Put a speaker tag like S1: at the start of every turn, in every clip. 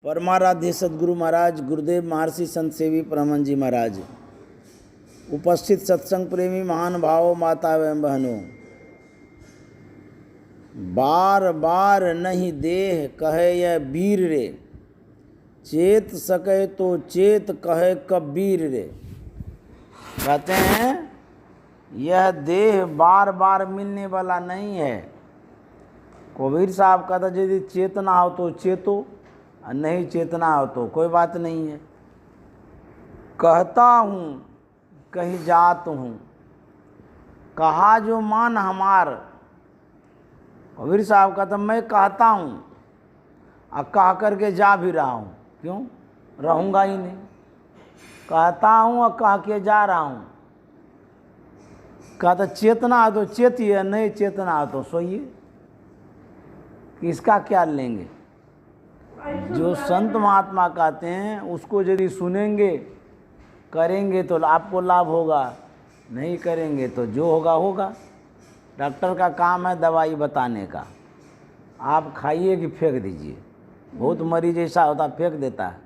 S1: परमाराध्य सदगुरु महाराज गुरुदेव महर्षि संत सेवी परमहंस जी महाराज, उपस्थित सत्संग प्रेमी महान भाव माता एवं बहनों, बार बार नहीं देह कहे यह वीर रे, चेत सके तो चेत कहे कबीर रे। कहते हैं यह देह बार बार मिलने वाला नहीं है। कबीर साहब कहता यदि चेतना हो तो चेतो, और नहीं चेतना हो तो कोई बात नहीं है। कहता हूँ कहीं जात हूँ, कहा जो मान हमार। कबीर साहब कहता मैं कहता हूँ और कह करके जा भी रहा हूँ, क्यों रहूँगा ही नहीं। कहता हूँ और कह के जा रहा हूँ। कहता चेतना हो तो चेतिए, नहीं चेतना हो तो सोइए। किसका क्या लेंगे? जो संत महात्मा कहते हैं उसको यदि सुनेंगे करेंगे तो आपको लाभ होगा, नहीं करेंगे तो जो होगा होगा। डॉक्टर का काम है दवाई बताने का, आप खाइए कि फेंक दीजिए। बहुत मरीज ऐसा होता फेंक देता है,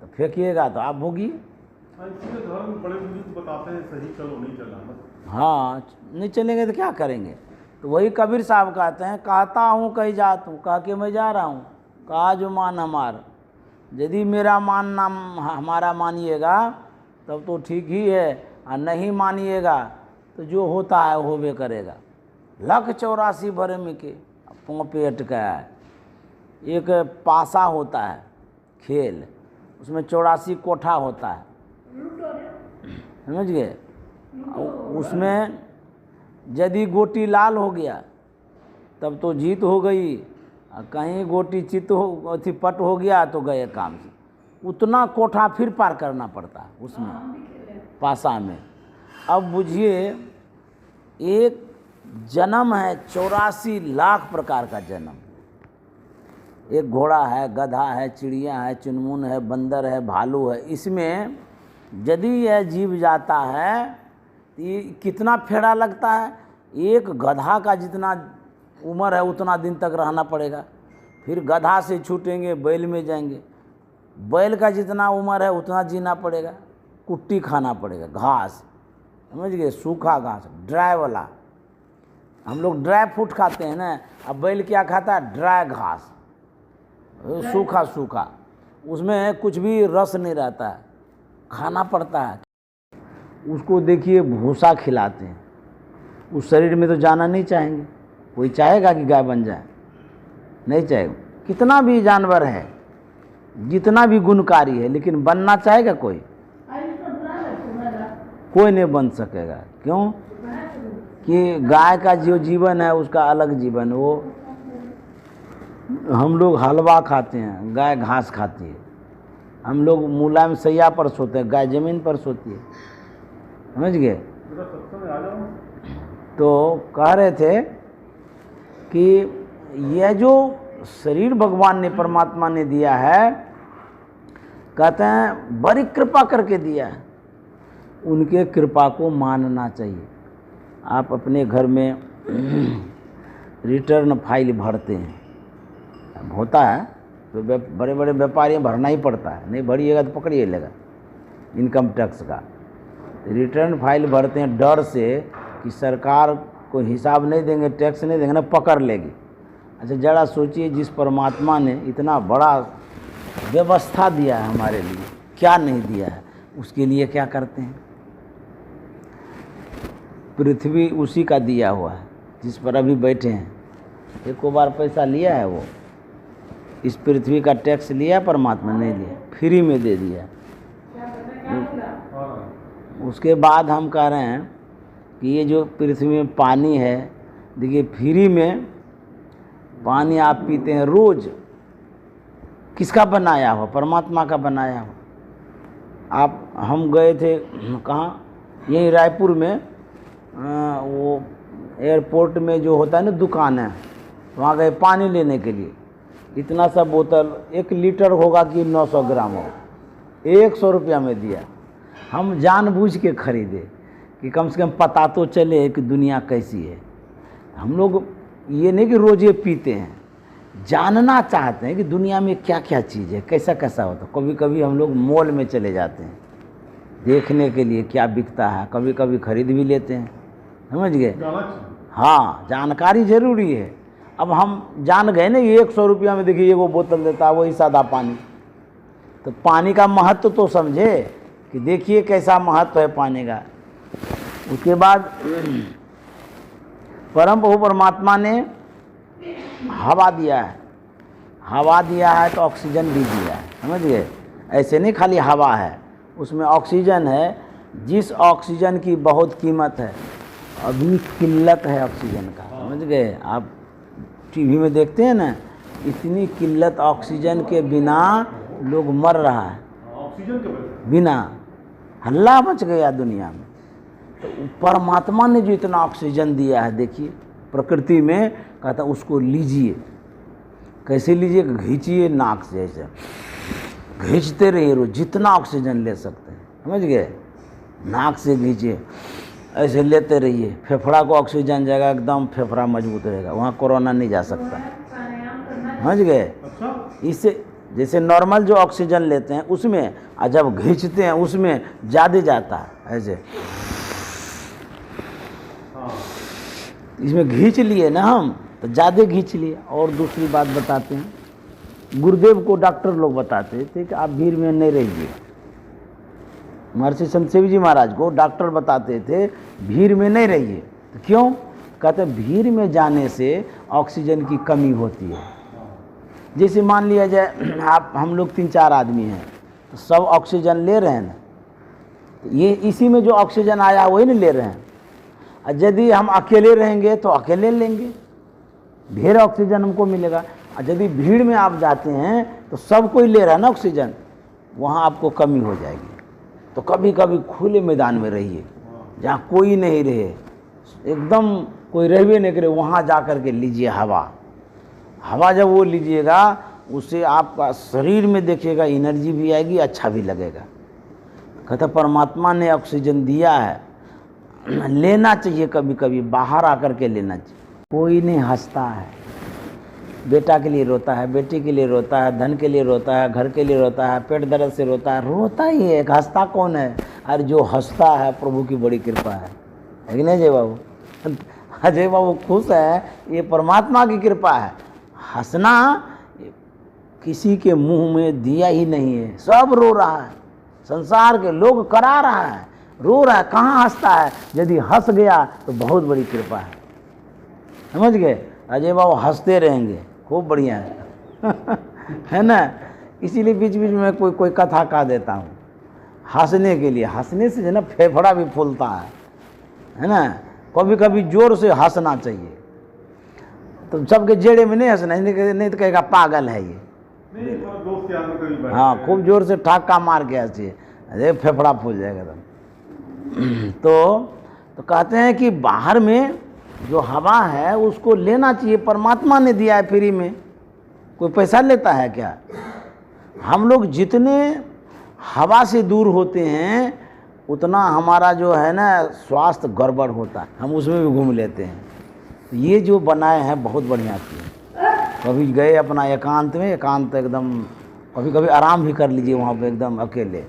S1: तो फेंकिएगा तो आप भोगिए।
S2: धर्म बड़े बुजुर्ग बताते हैं सही चलो नहीं चलना।
S1: हाँ, नहीं चलेंगे तो क्या करेंगे। तो वही कबीर साहब कहते हैं कहता हूँ कहीं जात हूँ, कह के मैं जा रहा हूँ। कहा जो मान हमार, यदि मेरा मानना हमारा मानिएगा तब तो ठीक ही है, और नहीं मानिएगा तो जो होता है होबे करेगा। 184 भरम के पाँव पे अटका है। एक पासा होता है खेल, उसमें 84 कोठा होता है, समझ गए। उसमें यदि गोटी लाल हो गया तब तो जीत हो गई, और कहीं गोटी चित्त हो अथी पट हो गया तो गए काम से। उतना कोठा फिर पार करना पड़ता है उसमें पासा में। अब बुझिए एक जन्म है 84 लाख प्रकार का जन्म। एक घोड़ा है, गधा है, चिड़िया है, चुनमुन है, बंदर है, भालू है। इसमें यदि यह जीव जाता है तो ये कितना फेरा लगता है। एक गधा का जितना उम्र है उतना दिन तक रहना पड़ेगा, फिर गधा से छूटेंगे बैल में जाएंगे। बैल का जितना उम्र है उतना जीना पड़ेगा, कुट्टी खाना पड़ेगा, घास, समझ गए, सूखा घास, ड्राई वाला। हम लोग ड्राई फ्रूट खाते हैं ना, अब बैल क्या खाता है? ड्राई घास, सूखा सूखा, उसमें कुछ भी रस नहीं रहता है, खाना पड़ता है। उसको देखिए भूसा खिलाते हैं, उस शरीर में तो जाना नहीं चाहेंगे। कोई चाहेगा कि गाय बन जाए? नहीं चाहेगा। कितना भी जानवर है, जितना भी गुणकारी है, लेकिन बनना चाहेगा कोई? कोई नहीं बन सकेगा। क्यों? कि गाय का जो जीवन है उसका अलग जीवन है। वो हम लोग हलवा खाते हैं, गाय घास खाती है। हम लोग मुलायम सैया पर सोते हैं, गाय जमीन पर सोती है, समझ गए। तो कह रहे थे कि यह जो शरीर भगवान ने, परमात्मा ने दिया है, कहते हैं बड़ी कृपा करके दिया है, उनके कृपा को मानना चाहिए। आप अपने घर में रिटर्न फाइल भरते हैं, होता है तो बड़े बड़े व्यापारी भरना ही पड़ता है, नहीं भरिएगा तो पकड़िए लेगा इनकम टैक्स का। रिटर्न फाइल भरते हैं डर से कि सरकार को हिसाब नहीं देंगे, टैक्स नहीं देंगे ना, पकड़ लेगी। अच्छा जरा सोचिए, जिस परमात्मा ने इतना बड़ा व्यवस्था दिया है हमारे लिए, क्या नहीं दिया है, उसके लिए क्या करते हैं। पृथ्वी उसी का दिया हुआ है जिस पर अभी बैठे हैं। एक बार पैसा लिया है वो, इस पृथ्वी का टैक्स लिया परमात्मा? नहीं लिया, फ्री में दे दिया। उसके बाद हम कह रहे हैं कि ये जो पृथ्वी में पानी है, देखिए फ्री में पानी आप पीते हैं रोज, किसका बनाया हुआ? परमात्मा का बनाया हुआ। हम गए थे कहाँ, यही रायपुर में, वो एयरपोर्ट में जो होता है ना दुकान है, वहाँ गए पानी लेने के लिए। इतना सा बोतल 1 लीटर होगा कि 900 ग्राम हो, 100 रुपया में दिया। हम जानबूझ के खरीदे कि कम से कम पता तो चले कि दुनिया कैसी है। हम लोग ये नहीं कि रोज ये पीते हैं, जानना चाहते हैं कि दुनिया में क्या क्या चीज़ है, कैसा कैसा होता है। कभी कभी हम लोग मॉल में चले जाते हैं देखने के लिए क्या बिकता है, कभी कभी खरीद भी लेते हैं, समझ गए।
S2: जाना चाहिए।
S1: हाँ, जानकारी जरूरी है। अब हम जान गए ना कि 100 रुपया में देखिए वो बोतल देता है, वही सादा पानी, तो पानी का महत्व तो समझे कि देखिए कैसा महत्व है पानी का। उसके बाद परम प्रभु परमात्मा ने हवा दिया है, हवा दिया है तो ऑक्सीजन भी दिया है, समझ गए। ऐसे नहीं खाली हवा है, उसमें ऑक्सीजन है, जिस ऑक्सीजन की बहुत कीमत है, अभी किल्लत है ऑक्सीजन का, समझ गए। आप टीवी में देखते हैं ना, इतनी किल्लत ऑक्सीजन के बिना लोग मर रहा है,
S2: ऑक्सीजन के वजह
S1: बिना हल्ला मच गया दुनिया में। तो परमात्मा ने जो इतना ऑक्सीजन दिया है, देखिए प्रकृति में, कहता उसको लीजिए। कैसे लीजिए? खींचिए नाक से, ऐसे खींचते रहिए, रोज जितना ऑक्सीजन ले सकते हैं, समझ गए। नाक से खींचिए, ऐसे लेते रहिए, फेफड़ा को ऑक्सीजन जाएगा, एकदम फेफड़ा मजबूत रहेगा, वहाँ कोरोना नहीं जा सकता, समझ गए।
S2: अच्छा,
S1: इससे जैसे नॉर्मल जो ऑक्सीजन लेते हैं उसमें, और जब खींचते हैं उसमें ज़्यादा जाता है, ऐसे
S2: हाँ,
S1: इसमें खींच लिए ना हम तो ज़्यादा खींच लिए। और दूसरी बात बताते हैं, गुरुदेव को डॉक्टर लोग बताते थे कि आप भीड़ में नहीं रहिए। महर्षि संतसेवी जी महाराज को डॉक्टर बताते थे भीड़ में नहीं रहिए। तो क्यों? कहते भीड़ में जाने से ऑक्सीजन की कमी होती है। जैसे मान लिया जाए आप हम लोग 3-4 आदमी हैं, तो सब ऑक्सीजन ले रहे हैं ना, ये इसी में जो ऑक्सीजन आया वही नहीं ले रहे हैं। और यदि हम अकेले रहेंगे तो अकेले लेंगे, ढेर ऑक्सीजन हमको मिलेगा। और यदि भीड़ में आप जाते हैं तो सब कोई ले रहा है ना ऑक्सीजन, वहाँ आपको कमी हो जाएगी। तो कभी कभी खुले मैदान में रहिए, जहाँ कोई नहीं रहे, एकदम कोई रहवे नहीं करे, वहाँ जा कर के लीजिए हवा। हवा जब वो लीजिएगा, उससे आपका शरीर में देखिएगा एनर्जी भी आएगी, अच्छा भी लगेगा। कहता परमात्मा ने ऑक्सीजन दिया है, लेना चाहिए, कभी कभी बाहर आकर के लेना चाहिए। कोई नहीं हंसता है, बेटा के लिए रोता है, बेटी के लिए रोता है, धन के लिए रोता है, घर के लिए रोता है, पेट दर्द से रोता है, रोता ही है, हंसता कौन है? अरे जो हंसता है प्रभु की बड़ी कृपा है कि नहीं अजय बाबू? अजय बाबू खुश है, ये परमात्मा की कृपा है। हंसना किसी के मुंह में दिया ही नहीं है, सब रो रहा है, संसार के लोग करा रहा है, रो रहा है, कहाँ हंसता है? यदि हंस गया तो बहुत बड़ी कृपा है, समझ गए। अजय बाबू हंसते रहेंगे, खूब बढ़िया है है ना। इसीलिए बीच बीच में कोई कथा कह देता हूँ हंसने के लिए। हंसने से जो ना फेफड़ा भी फूलता है ना। कभी कभी जोर से हंसना चाहिए, तो सबके जेड़े में नहीं हंसना, नहीं तो कहेगा पागल है ये।
S2: नहीं, दोस्त यार में कभी बैठे
S1: हाँ, खूब जोर से ठाका मार के हंसिए, अरे फेफड़ा फूल जाएगा तो कहते हैं कि बाहर में जो हवा है उसको लेना चाहिए, परमात्मा ने दिया है फ्री में, कोई पैसा लेता है क्या? हम लोग जितने हवा से दूर होते हैं उतना हमारा जो है ना स्वास्थ्य गड़बड़ होता है, हम उसमें भी घूम लेते हैं। ये जो बनाए हैं बहुत बढ़िया चीज़। कभी गए अपना एकांत में, एकांत एकदम, कभी कभी आराम भी कर लीजिए वहाँ पे एकदम अकेले,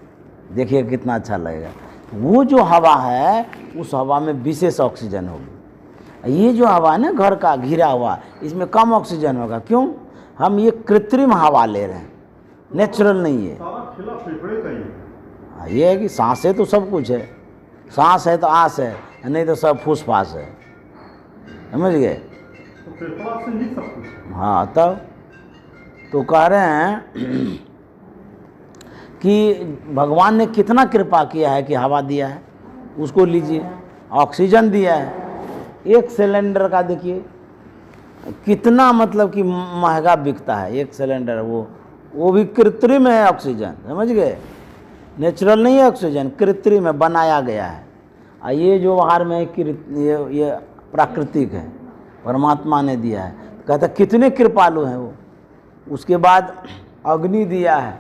S1: देखिए कितना अच्छा लगेगा। वो जो हवा है उस हवा में विशेष ऑक्सीजन होगी। ये जो हवा है ना घर का घिरा हुआ, इसमें कम ऑक्सीजन होगा। क्यों? हम ये कृत्रिम हवा ले रहे हैं, नेचुरल नहीं है।
S2: सारा खिला फेफड़े का ही है।
S1: ये है कि सांस है तो सब कुछ है, सांस है तो आस है, नहीं तो सब फूस फास है, समझ गए।
S2: तो फेफड़ा से ही सब कुछ है।
S1: हाँ, तब तो कह रहे हैं कि भगवान ने कितना कृपा किया है कि हवा दिया है, उसको लीजिए। ऑक्सीजन दिया है, एक सिलेंडर का देखिए कितना मतलब कि महंगा बिकता है एक सिलेंडर, वो भी कृत्रिम है ऑक्सीजन, समझ गए। नेचुरल नहीं है ऑक्सीजन, कृत्रिम है, बनाया गया है। और ये जो बाहर में ये प्राकृतिक है, परमात्मा ने दिया है। कहता कितने कृपालु हैं वो। उसके बाद अग्नि दिया है,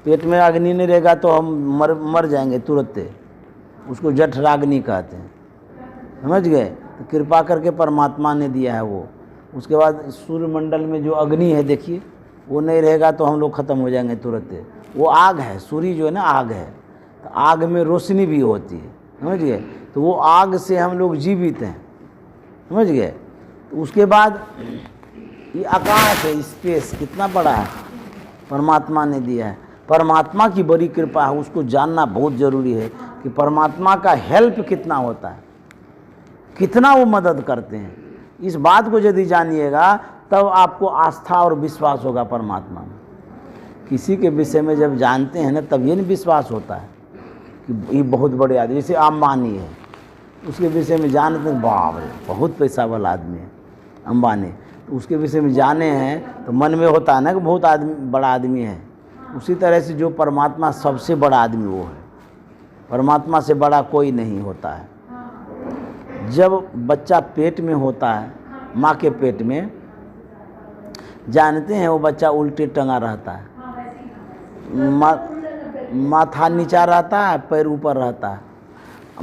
S1: पेट में अग्नि नहीं रहेगा तो हम मर जाएंगे तुरंत, उसको जठराग्नि कहते हैं, समझ गए। तो कृपा करके परमात्मा ने दिया है वो उसके बाद सूर्यमंडल में जो अग्नि है देखिए, वो नहीं रहेगा तो हम लोग ख़त्म हो जाएंगे तुरंत। वो आग है, सूर्य जो है ना आग है, तो आग में रोशनी भी होती है, समझ गए। तो वो आग से हम लोग जीवित हैं, समझ गए। तो उसके बाद ये आकाश है, स्पेस कितना बड़ा है, परमात्मा ने दिया है। परमात्मा की बड़ी कृपा है, उसको जानना बहुत ज़रूरी है कि परमात्मा का हेल्प कितना होता है, कितना वो मदद करते हैं। इस बात को यदि जानिएगा तब आपको आस्था और विश्वास होगा परमात्मा में। किसी के विषय में जब जानते हैं ना तब ये नहीं विश्वास होता है कि ये बहुत बड़े आदमी, जैसे अंबानी है, उसके विषय में जानते हैं बाप रे बहुत पैसा वाला आदमी है अंबानी, तो उसके विषय में जाने हैं तो मन में होता है ना कि बहुत बड़ा आदमी है। उसी तरह से जो परमात्मा सबसे बड़ा आदमी वो है, परमात्मा से बड़ा कोई नहीं होता है। जब बच्चा पेट में होता है, माँ के पेट में, जानते हैं वो बच्चा उल्टे टंगा रहता है, माथा नीचा रहता है, पैर ऊपर रहता है।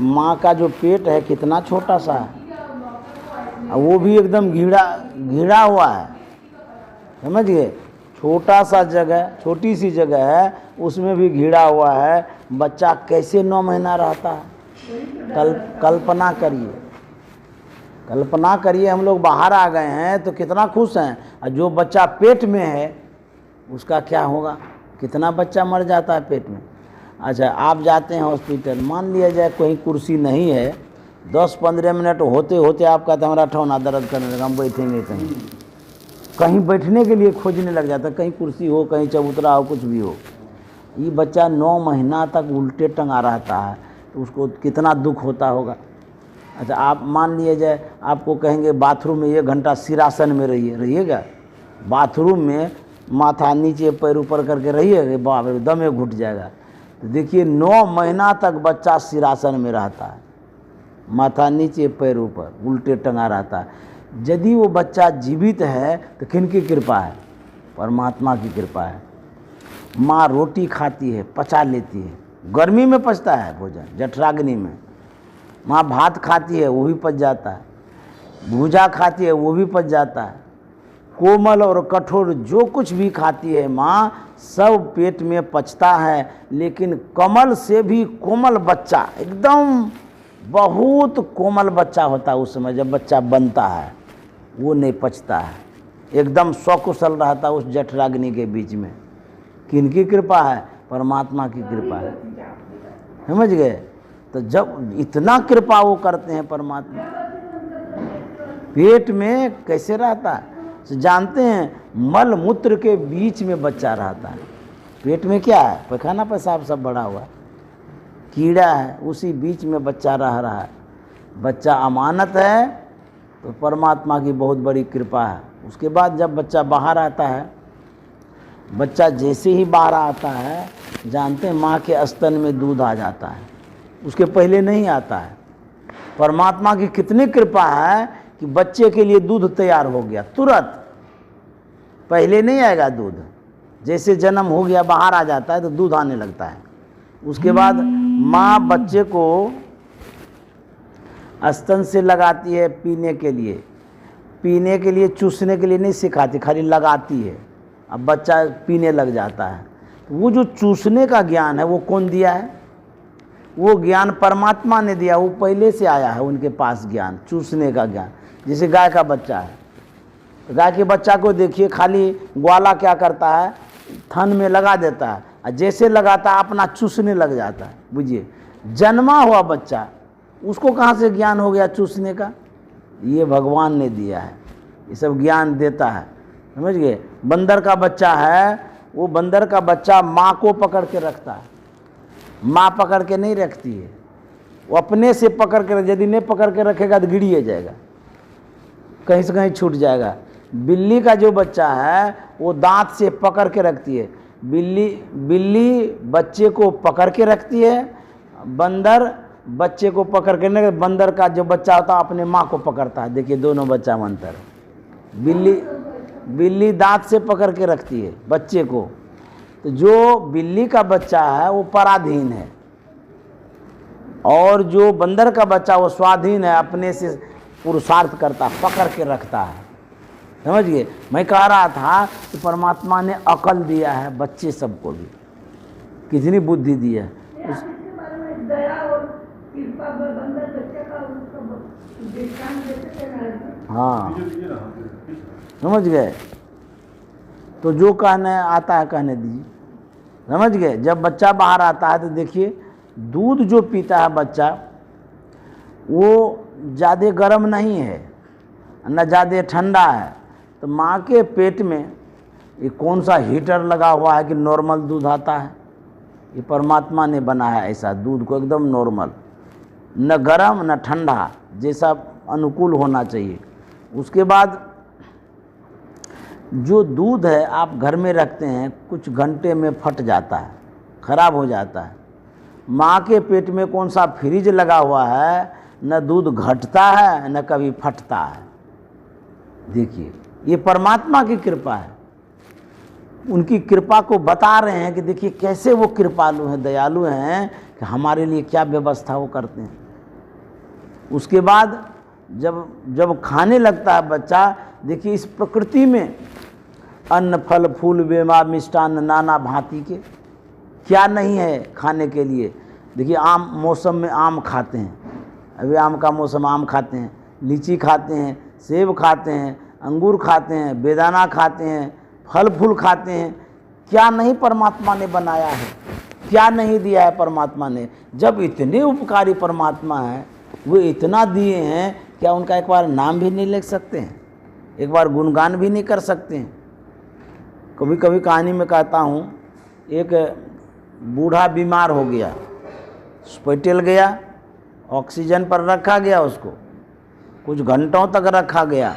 S1: माँ का जो पेट है कितना छोटा सा है, वो भी एकदम घिरा हुआ है, समझ गए। छोटा सा जगह, छोटी सी जगह है, उसमें भी घिरा हुआ है। बच्चा कैसे 9 महीना रहता है, कल्पना करिए, कल्पना करिए। हम लोग बाहर आ गए हैं तो कितना खुश हैं, और जो बच्चा पेट में है उसका क्या होगा, कितना बच्चा मर जाता है पेट में। अच्छा, आप जाते हैं हॉस्पिटल, मान लिया जाए कोई कुर्सी नहीं है, 10-15 मिनट होते होते आप कहते हैं हमारा ठौना दर्द करने लगा, हम बैठेंगे कहीं बैठने के लिए खोजने लग जाता है, कहीं कुर्सी हो, कहीं चबूतरा हो, कुछ भी हो। ये बच्चा 9 महीना तक उल्टे टंगा रहता है, तो उसको कितना दुख होता होगा। अच्छा, आप मान लिए जाए आपको कहेंगे बाथरूम में 1 घंटा सिरासन में रहिएगा, बाथरूम में माथा नीचे पैर ऊपर करके रहिएगा, बाप रे दमे घुट जाएगा। तो देखिए 9 महीना तक बच्चा सिरासन में रहता है, माथा नीचे पैर ऊपर उल्टे टंगा रहता है। यदि वो बच्चा जीवित है तो किनकी कृपा है, परमात्मा की कृपा है। माँ रोटी खाती है, पचा लेती है, गर्मी में पचता है भोजन, जठराग्नि में। माँ भात खाती है, वो भी पच जाता है। भूजा खाती है, वो भी पच जाता है। कोमल और कठोर जो कुछ भी खाती है माँ, सब पेट में पचता है। लेकिन कमल से भी कोमल बच्चा, एकदम बहुत कोमल बच्चा होता है उस समय जब बच्चा बनता है, वो नहीं पचता है, एकदम सकुशल रहता है उस जठराग्नि के बीच में। किनकी कृपा है, परमात्मा की कृपा है, समझ गए। तो जब इतना कृपा वो करते हैं परमात्मा, पेट में कैसे रहता है तो जानते हैं, मल मूत्र के बीच में बच्चा रहता है। पेट में क्या है, पैखाना पेशाब सब भरा हुआ है, कीड़ा है, उसी बीच में बच्चा रह रहा है। बच्चा अमानत है, तो परमात्मा की बहुत बड़ी कृपा है। उसके बाद जब बच्चा बाहर आता है, बच्चा जैसे ही बाहर आता है, जानते हैं माँ के स्तन में दूध आ जाता है, उसके पहले नहीं आता है। परमात्मा की कितनी कृपा है कि बच्चे के लिए दूध तैयार हो गया तुरंत, पहले नहीं आएगा दूध, जैसे जन्म हो गया बाहर आ जाता है तो दूध आने लगता है। उसके बाद माँ बच्चे को स्तन से लगाती है पीने के लिए, चूसने के लिए नहीं सिखाती, खाली लगाती है, अब बच्चा पीने लग जाता है। वो जो चूसने का ज्ञान है वो कौन दिया है, वो ज्ञान परमात्मा ने दिया, वो पहले से आया है उनके पास ज्ञान, चूसने का ज्ञान। जैसे गाय का बच्चा है, तो गाय के बच्चा को देखिए, खाली ग्वाला क्या करता है, थन में लगा देता है, और जैसे लगाता है अपना चूसने लग जाता है। बुझिए, जन्मा हुआ बच्चा, उसको कहाँ से ज्ञान हो गया चूसने का, ये भगवान ने दिया है, ये सब ज्ञान देता है, समझ गए। बंदर का बच्चा है, वो बंदर का बच्चा माँ को पकड़ के रखता है, माँ पकड़ के नहीं रखती है, वो अपने से पकड़ के, यदि नहीं पकड़ के रखेगा तो गिरिए जाएगा, कहीं से कहीं छूट जाएगा। बिल्ली का जो बच्चा है वो दांत से पकड़ के रखती है, बिल्ली बच्चे को पकड़ के रखती है, बंदर बच्चे को पकड़ के नहीं, बंदर का जो बच्चा होता है अपने माँ को पकड़ता है। देखिए दोनों बच्चा में अंतर है। बिल्ली दांत से पकड़ के रखती है बच्चे को, तो जो बिल्ली का बच्चा है वो पराधीन है, और जो बंदर का बच्चा वो स्वाधीन है, अपने से पुरुषार्थ करता, पकड़ के रखता है। समझ गए। मैं कह रहा था कि परमात्मा ने अकल दिया है बच्चे सबको भी, कितनी बुद्धि दी है।
S3: इसके बारे में दया और कृपा बंदा बच्चे का उसका दृष्टांत देते थे ना।
S1: हाँ
S2: दीजिए ना,
S1: समझ गए। तो जो कहने आता है कहने दीजिए, समझ गए। जब बच्चा बाहर आता है तो देखिए दूध जो पीता है बच्चा वो ज़्यादा गर्म नहीं है न ज़्यादा ठंडा है। तो माँ के पेट में ये कौन सा हीटर लगा हुआ है कि नॉर्मल दूध आता है? ये परमात्मा ने बनाया है ऐसा दूध को, एकदम नॉर्मल, न गर्म न ठंडा, जैसा अनुकूल होना चाहिए। उसके बाद जो दूध है आप घर में रखते हैं कुछ घंटे में फट जाता है, खराब हो जाता है। माँ के पेट में कौन सा फ्रिज लगा हुआ है, न दूध घटता है न कभी फटता है। देखिए ये परमात्मा की कृपा है। उनकी कृपा को बता रहे हैं कि देखिए कैसे वो कृपालु हैं, दयालु हैं, कि हमारे लिए क्या व्यवस्था वो करते हैं। उसके बाद जब खाने लगता है बच्चा, देखिए इस प्रकृति में अन्न फल फूल बेमा मिष्टान्न नाना भांति के क्या नहीं है खाने के लिए। देखिए आम मौसम में आम खाते हैं, अभी आम का मौसम, आम खाते हैं, लीची खाते हैं, सेब खाते हैं, अंगूर खाते हैं, बेदाना खाते हैं, फल फूल खाते हैं। क्या नहीं परमात्मा ने बनाया है, क्या नहीं दिया है परमात्मा ने। जब इतने उपकारी परमात्मा हैं, वो इतना दिए हैं, क्या उनका एक बार नाम भी नहीं लिख सकते हैं, एक बार गुणगान भी नहीं कर सकते हैं? कभी कभी कहानी में कहता हूँ, एक बूढ़ा बीमार हो गया, हॉस्पिटल गया, ऑक्सीजन पर रखा गया, उसको कुछ घंटों तक रखा गया,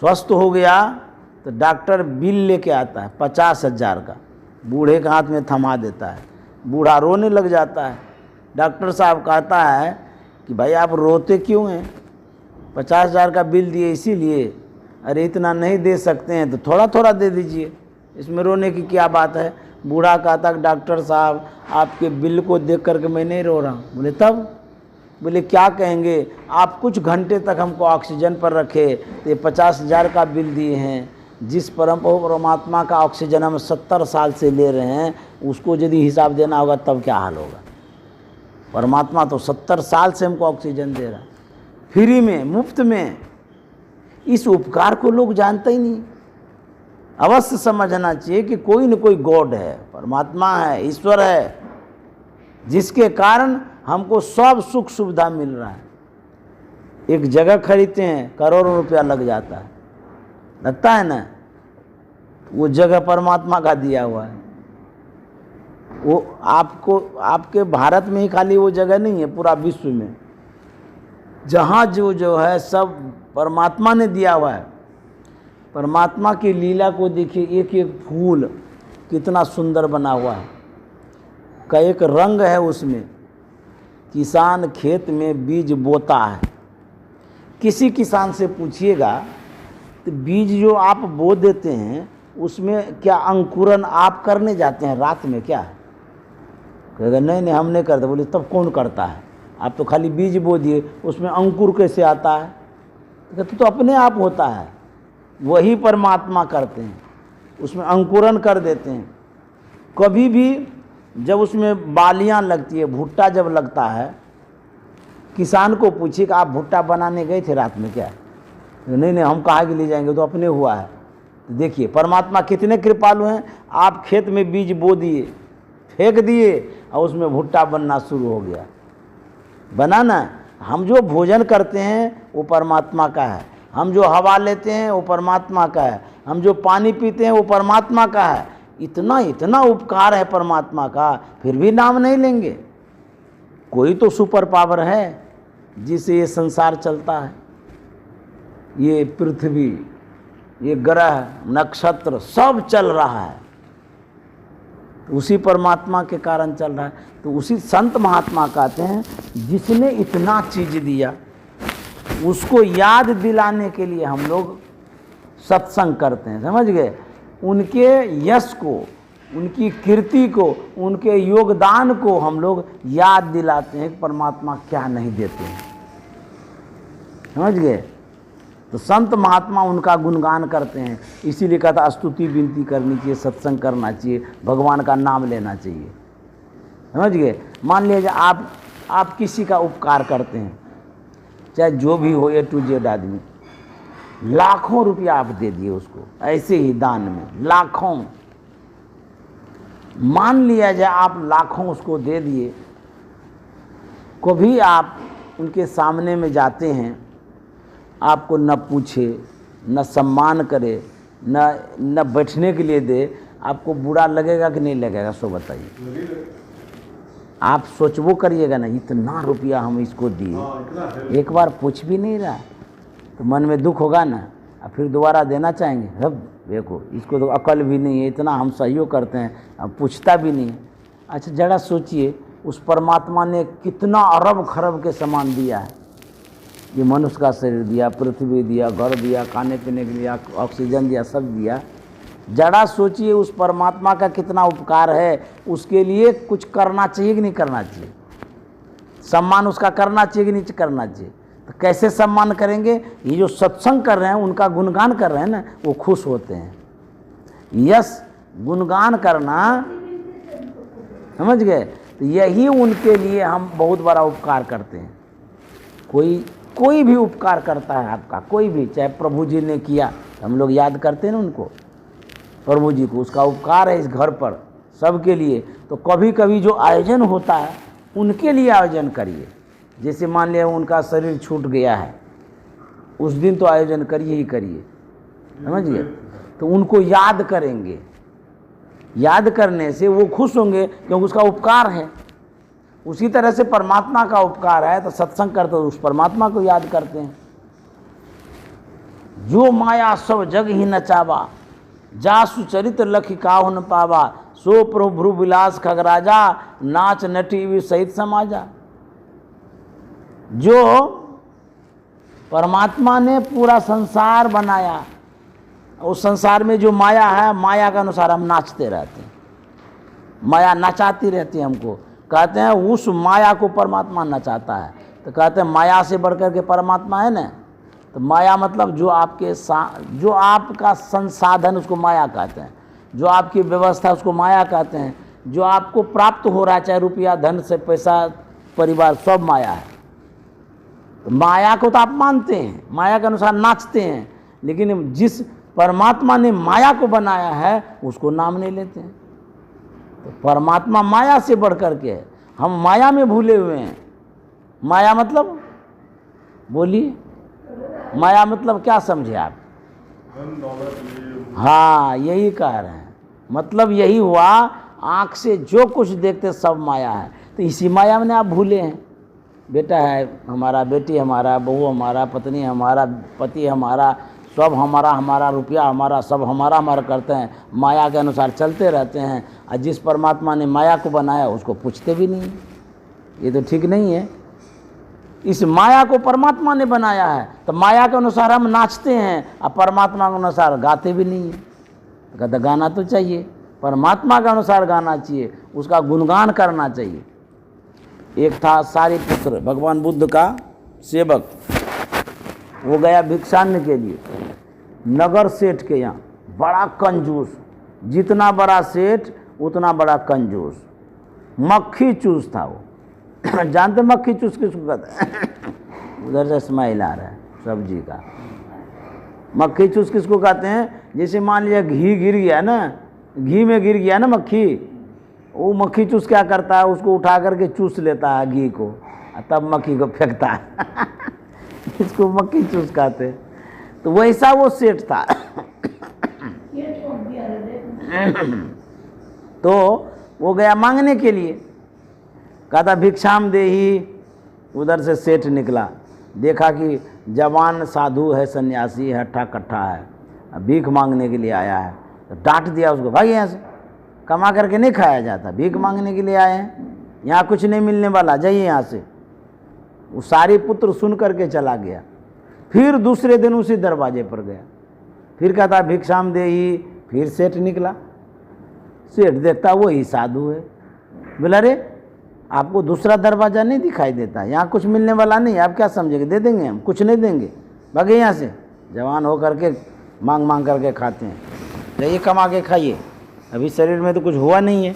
S1: स्वस्थ हो गया तो डॉक्टर बिल लेके आता है 50,000 का, बूढ़े के हाथ में थमा देता है। बूढ़ा रोने लग जाता है। डॉक्टर साहब कहता है कि भाई आप रोते क्यों हैं, 50,000 का बिल दिए इसीलिए। अरे इतना नहीं दे सकते हैं तो थोड़ा थोड़ा दे दीजिए, इसमें रोने की क्या बात है। बूढ़ा कहता कि डॉक्टर साहब आपके बिल को देख करके मैं नहीं रो रहा हूँ। बोले तब? बोले क्या कहेंगे, आप कुछ घंटे तक हमको ऑक्सीजन पर रखे तो 50,000 का बिल दिए हैं। जिस परमात्मा का ऑक्सीजन हम 70 साल से ले रहे हैं, उसको यदि हिसाब देना होगा तब क्या हाल होगा। परमात्मा तो 70 साल से हमको ऑक्सीजन दे रहा है, फ्री में, मुफ्त में। इस उपकार को लोग जानते ही नहीं। अवश्य समझना चाहिए कि कोई न कोई गॉड है, परमात्मा है, ईश्वर है, जिसके कारण हमको सब सुख सुविधा मिल रहा है। एक जगह खरीदते हैं करोड़ों रुपया लग जाता है, लगता है ना, वो जगह परमात्मा का दिया हुआ है। वो आपको, आपके भारत में ही खाली वो जगह नहीं है, पूरा विश्व में जहाँ जो है सब परमात्मा ने दिया हुआ है। परमात्मा की लीला को देखिए, एक एक फूल कितना सुंदर बना हुआ है, का एक रंग है उसमें। किसान खेत में बीज बोता है, किसी किसान से पूछिएगा तो बीज जो आप बो देते हैं उसमें क्या अंकुरन आप करने जाते हैं रात में क्या? कहेगा नहीं नहीं हम नहीं करते। बोले तब कौन करता है? आप तो खाली बीज बो दिए, उसमें अंकुर कैसे आता है? कहते तो अपने आप होता है, वही परमात्मा करते हैं, उसमें अंकुरन कर देते हैं। कभी भी जब उसमें बालियां लगती है, भुट्टा जब लगता है, किसान को पूछिए कि आप भुट्टा बनाने गए थे रात में क्या? नहीं नहीं हम कहाँ के ले जाएंगे, तो अपने हुआ है। तो देखिए परमात्मा कितने कृपालु हैं। आप खेत में बीज बो दिए, फेंक दिए और उसमें भुट्टा बनना शुरू हो गया। बनाना, हम जो भोजन करते हैं वो परमात्मा का है, हम जो हवा लेते हैं वो परमात्मा का है, हम जो पानी पीते हैं वो परमात्मा का है। इतना इतना उपकार है परमात्मा का, फिर भी नाम नहीं लेंगे। कोई तो सुपर पावर है जिससे ये संसार चलता है, ये पृथ्वी, ये ग्रह नक्षत्र सब चल रहा है, उसी परमात्मा के कारण चल रहा है। तो उसी संत महात्मा कहते हैं जिसने इतना चीज दिया उसको याद दिलाने के लिए हम लोग सत्संग करते हैं, समझ गए। उनके यश को, उनकी कीर्ति को, उनके योगदान को हम लोग याद दिलाते हैं कि परमात्मा क्या नहीं देते हैं, समझ गए। तो संत महात्मा उनका गुणगान करते हैं, इसीलिए कहता स्तुति विनती करनी चाहिए, सत्संग करना चाहिए, भगवान का नाम लेना चाहिए। समझ गए। मान लीजिए आप किसी का उपकार करते हैं, चाहे जो भी हो, A to Z आदमी, लाखों रुपया आप दे दिए उसको ऐसे ही दान में, लाखों। मान लिया जाए आप लाखों उसको दे दिए, कभी आप उनके सामने में जाते हैं, आपको न पूछे, न सम्मान करे, न बैठने के लिए दे, आपको बुरा लगेगा कि नहीं लगेगा? सो बताइए। आप सोचबो करिएगा ना, इतना रुपया हम इसको दिए, एक बार पूछ भी नहीं रहा, तो मन में दुख होगा ना, और फिर दोबारा देना चाहेंगे। अब देखो इसको तो अकल भी नहीं है, इतना हम सहयोग करते हैं, अब पूछता भी नहीं है। अच्छा जरा सोचिए, उस परमात्मा ने कितना अरब खरब के सामान दिया है। ये मनुष्य का शरीर दिया, पृथ्वी दिया, घर दिया, खाने पीने के लिए ऑक्सीजन दिया, सब दिया। जरा सोचिए उस परमात्मा का कितना उपकार है, उसके लिए कुछ करना चाहिए कि नहीं करना चाहिए? सम्मान उसका करना चाहिए कि नहीं करना चाहिए? तो कैसे सम्मान करेंगे? ये जो सत्संग कर रहे हैं, उनका गुणगान कर रहे हैं ना, वो खुश होते हैं। यस, गुणगान करना, समझ गए? तो यही उनके लिए हम बहुत बड़ा उपकार करते हैं। कोई भी उपकार करता है आपका, कोई भी, चाहे प्रभु जी ने किया, हम लोग याद करते हैं ना उनको, प्रभु जी को, उसका उपकार है इस घर पर सबके लिए। तो कभी कभी जो आयोजन होता है उनके लिए आयोजन करिए। जैसे मान लिया उनका शरीर छूट गया है, उस दिन तो आयोजन करिए ही करिए, समझिए। तो उनको याद करेंगे, याद करने से वो खुश होंगे क्योंकि उसका उपकार है। उसी तरह से परमात्मा का उपकार है, तो सत्संग करते तो उस परमात्मा को याद करते हैं। जो माया सब जग ही नचावा, जा सुचरित लखि काहु न पावा, सो प्रभु विलास खगराजा, नाच नटी भी सहित समाजा। जो परमात्मा ने पूरा संसार बनाया, उस संसार में जो माया है, माया के अनुसार हम नाचते रहते हैं, माया नचाती रहती है हमको। कहते हैं उस माया को परमात्मा नचाता है। तो कहते हैं माया से बढ़कर के परमात्मा है ना। तो माया मतलब जो आपका संसाधन, उसको माया कहते हैं। जो आपकी व्यवस्था, उसको माया कहते हैं। जो आपको प्राप्त हो रहा है, चाहे रुपया, धन से, पैसा, परिवार, सब माया है। तो माया को तो आप मानते हैं, माया के अनुसार नाचते हैं, लेकिन जिस परमात्मा ने माया को बनाया है उसको नाम नहीं लेते हैं। तो परमात्मा माया से बढ़ कर के है, हम माया में भूले हुए हैं। माया मतलब, बोलिए, माया मतलब क्या समझे आप? हाँ, यही कह रहे हैं। मतलब यही हुआ, आँख से जो कुछ देखते सब माया है। तो इसी माया में आप भूले हैं। बेटा है हमारा, बेटी हमारा, बहू हमारा, पत्नी हमारा, पति हमारा, सब हमारा, रुपया हमारा, सब हमारा करते हैं, माया के अनुसार चलते रहते हैं। और जिस परमात्मा ने माया को बनाया उसको पूछते भी नहीं। ये तो ठीक नहीं है। इस माया को परमात्मा ने बनाया है, तो माया के अनुसार हम नाचते हैं और परमात्मा के अनुसार गाते भी नहीं हैं। तो कहते गाना तो चाहिए, परमात्मा के अनुसार गाना चाहिए, उसका गुणगान करना चाहिए। एक था सारिपुत्र, भगवान बुद्ध का सेवक। वो गया भिक्षान्न के लिए नगर सेठ के यहाँ, बड़ा कंजूस, जितना बड़ा सेठ उतना बड़ा कंजूस, मक्खी चूस था वो। जानते मक्खी चूस किसको कहते हैं? उधर से स्माइल आ रहा है सब्जी का। मक्खी चूस किसको कहते हैं? जैसे मान लिया घी गिर गया ना, घी में गिर गया ना मक्खी, वो मक्खी चूस क्या करता है, उसको उठा करके चूस लेता है घी को, तब मक्खी को फेंकता है। इसको मक्खी चूस कहते हैं। तो वैसा वो सेठ था। तो वो गया मांगने के लिए, कहता भिक्षाम देही। उधर से सेठ निकला, देखा कि जवान साधु है, सन्यासी है, हट्ठा कट्ठा है, भीख मांगने के लिए आया है। तो डांट दिया उसको, भाई यहाँ से, कमा करके नहीं खाया जाता, भीख मांगने के लिए आए हैं, यहाँ कुछ नहीं मिलने वाला, जाइए यहाँ से। वो सारिपुत्र सुन करके चला गया। फिर दूसरे दिन उसी दरवाजे पर गया, फिर कहता भिक्षाम देही। फिर सेठ निकला, सेठ देखता वही साधु है। बोला रे, आपको दूसरा दरवाज़ा नहीं दिखाई देता, यहाँ कुछ मिलने वाला नहीं, आप क्या समझेंगे, दे देंगे हम, कुछ नहीं देंगे, भागे यहाँ से। जवान हो करके मांग मांग करके खाते हैं। जाइए कमा के खाइए, अभी शरीर में तो कुछ हुआ नहीं है।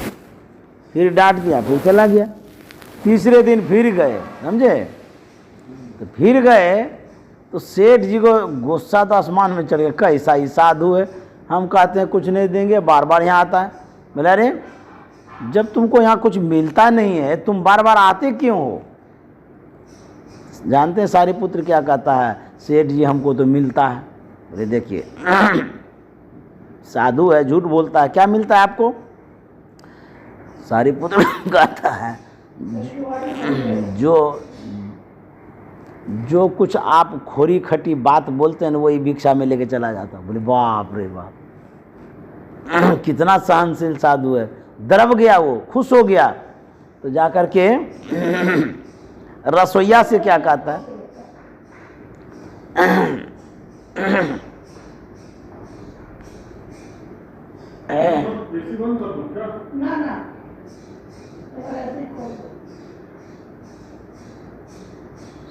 S1: फिर डांट दिया, फिर चला गया। तीसरे दिन फिर गए, समझे, तो फिर गए तो सेठ जी को गुस्सा तो आसमान में चढ़ गया, कैसा ही साधु है, हम कहते हैं कुछ नहीं देंगे, बार बार यहाँ आता है। बोला अरे जब तुमको यहाँ कुछ मिलता नहीं है तुम बार बार आते क्यों हो? जानते हैं सारिपुत्र क्या कहता है, सेठ जी हमको तो मिलता है। अरे देखिए साधु है, झूठ बोलता है, क्या मिलता है आपको? सारिपुत्र कहता है जो कुछ आप खोरी खटी बात बोलते हैं ना वही भिक्षा में लेके चला जाता। बोले बाप रे बाप, कितना सहनशील साधु है। दरब गया, वो खुश हो गया, तो जाकर के रसोइया से क्या कहता है,
S2: एसी बंद कर दूं क्या?
S3: ना ना ऐसे ही खोल दो।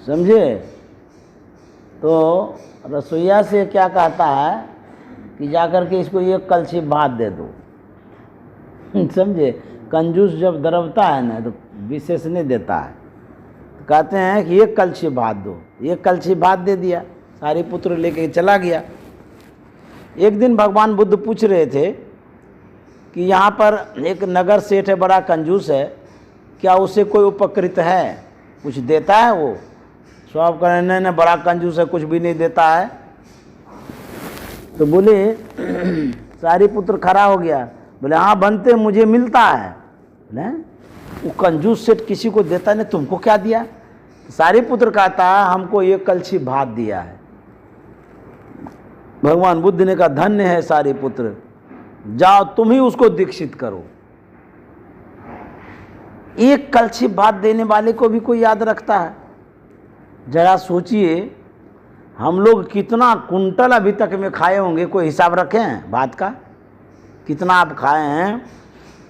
S1: समझे? तो रसोइया से क्या कहता है कि जाकर के इसको एक कलछी भात दे दो। समझे? कंजूस जब दरबता है ना तो विशेष नहीं देता है, तो कहते हैं कि एक कलछी भात दो। एक कलछी भात दे दिया, सारिपुत्र लेके चला गया। एक दिन भगवान बुद्ध पूछ रहे थे कि यहाँ पर एक नगर सेठ है, बड़ा कंजूस है, क्या उसे कोई उपकृत है, कुछ देता है वो? सब कह रहे नहीं, बड़ा कंजूस है, कुछ भी नहीं देता है। तो बोले सारिपुत्र खड़ा हो गया, बोले हाँ बनते मुझे मिलता है। बोले वो कंजूस सेठ किसी को देता नहीं, तुमको क्या दिया? सारिपुत्र कहता है हमको एक कलछी भात दिया है। भगवान बुद्ध ने कहा धन्य है सारिपुत्र, जाओ तुम ही उसको दीक्षित करो। एक कलछी भात देने वाले को भी कोई याद रखता है? जरा सोचिए, हम लोग कितना कुंटल अभी तक में खाए होंगे, कोई हिसाब रखे हैं भात का? कितना आप खाए हैं,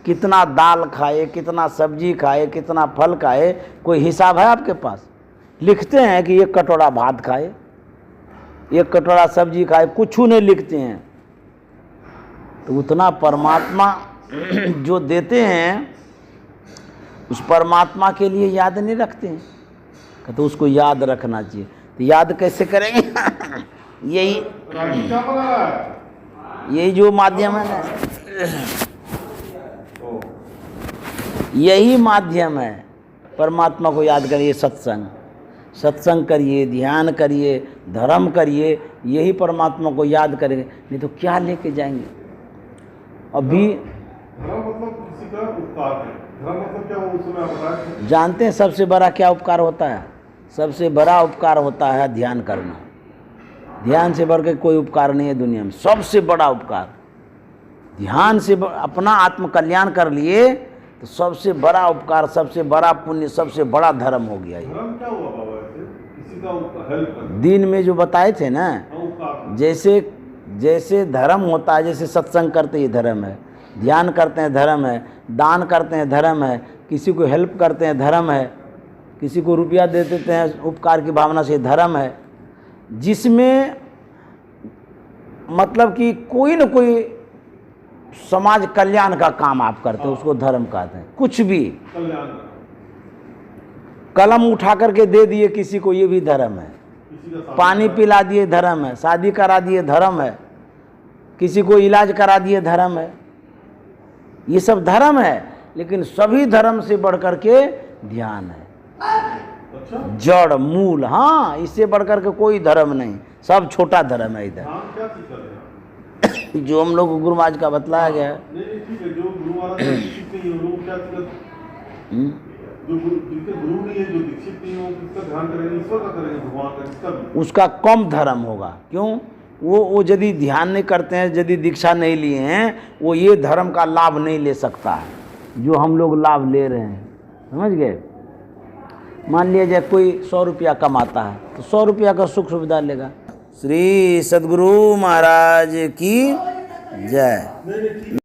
S1: कितना दाल खाए, कितना सब्जी खाए, कितना फल खाए, कोई हिसाब है आपके पास? लिखते हैं कि एक कटोरा भात खाए, एक कटोरा सब्जी खाए, कुछ नहीं लिखते हैं। तो उतना परमात्मा जो देते हैं उस परमात्मा के लिए याद नहीं रखते हैं, तो उसको याद रखना चाहिए। तो याद कैसे करेंगे? यही
S2: राजू क्या बना रहा है?
S1: यही जो माध्यम है ना, यही माध्यम है परमात्मा को याद करिए। सत्संग करिए, ध्यान करिए, धर्म करिए, यही परमात्मा को याद करेंगे। नहीं तो क्या लेके जाएंगे? अभी
S2: धर्म मतलब किसी का उपकार है। धर्म मतलब क्या, वो उसमें आप बताएं।
S1: जानते हैं सबसे बड़ा क्या उपकार होता है? सबसे बड़ा उपकार होता है ध्यान करना। ध्यान से बढ़ के कोई उपकार नहीं है दुनिया में। सबसे बड़ा उपकार ध्यान से अपना आत्म कल्याण कर लिए तो सबसे बड़ा उपकार, सबसे बड़ा पुण्य, सबसे बड़ा धर्म हो गया। ये
S2: धर्म क्या हुआ बाबा? ऐसे किसी का हेल्प करना,
S1: दिन में जो बताए थे ना,
S2: उपकार।
S1: जैसे धर्म होता है, जैसे सत्संग करते ही धर्म है, ध्यान करते हैं धर्म है, दान करते हैं धर्म है, किसी को हेल्प करते हैं धर्म है, किसी को रुपया दे देते हैं उपकार की भावना से धर्म है। जिसमें मतलब कि कोई न कोई समाज कल्याण का काम आप करते हो उसको धर्म कहते हैं। कुछ भी
S2: कल्याण,
S1: कलम उठा करके दे दिए किसी को, ये भी धर्म है।
S2: किसी का
S1: पानी पिला दिए धर्म है, शादी करा दिए धर्म है, किसी को इलाज करा दिए धर्म है। ये सब धर्म है, लेकिन सभी धर्म से बढ़ करके ध्यान है।
S2: अच्छा,
S1: जड़ मूल, हाँ, इससे बढ़कर के कोई धर्म नहीं, सब छोटा धर्म है इधर।
S2: ध्यान क्या चीज कर रहे हैं?
S1: जो हम लोग को गुरु महाराज का बतलाया गया है।
S2: नहीं ठीक है, जो गुरु महाराज जो दीक्षित नहीं है वो क्या चीज, जो जिनके गुरु नहीं है, जो दीक्षित नहीं हो, किसका ध्यान करेंगे? ईश्वर का करेंगे, भगवान का, किसका भी?
S1: उसका कम धर्म होगा। क्यों? वो यदि ध्यान नहीं करते हैं, यदि दीक्षा नहीं लिए हैं, वो ये धर्म का लाभ नहीं ले सकता है जो हम लोग लाभ ले रहे हैं। समझ गए? मान लिया जाए कोई 100 रुपया कमाता है तो 100 रुपया का सुख सुविधा लेगा। श्री सद्गुरु महाराज की जय।